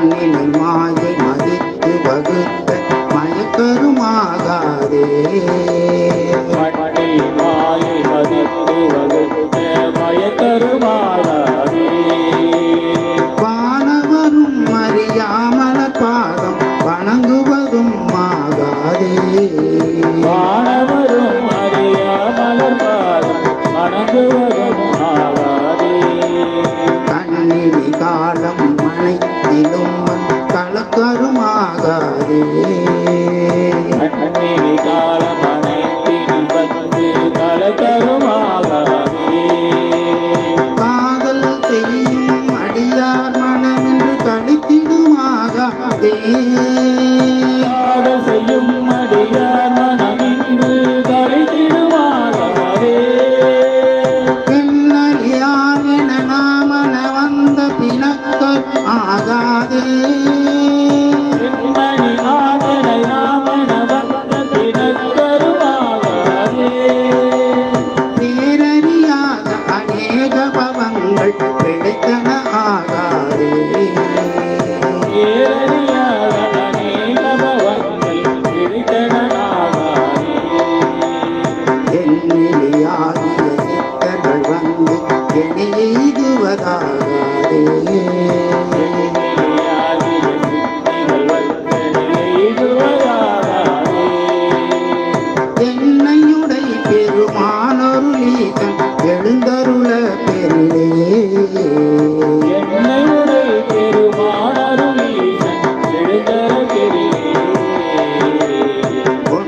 கண்ணினை மாயை மதித்து வகுத்த மயக்கருமாகாதே மாயை மதித்து வகுத்த மயக்கருமாகாதே வானவரும் அறியாமல பாதம் வணங்குவதும் ஆகாதே வானவரும் அறியாமல பாதம் வணங்குவதும் ஆகாதே கண்ணினி காலம் மனைத்திலும் கலக்கருமாகாதே கண்ணினி காலம் அனைத்திலும் வந்து கலக்கருமாகாதே காதல் செய்யும் அடியார் மனமென்று கழித்திடுமாகாதே காதல் செய்யும் அடியார் மனமின்று கழித்திடுமாகாதே பெண்ணறியார் என நாமன வந்த பிணக்கர் ஆகாதே பெண்மணி ஆதனை நாமன வந்த தினக்கருமாகாதே பேரறியாத அநேக பவங்கள் பிழைத்தன ஆகாதே ஏறறியாத அநேக பவங்கள் பிரித்தனாகாதே எண்ணிலியாகிய சித்தர்கள் வந்து என்னை எய்துவதாகாதே என்னையுடை பெருமாள்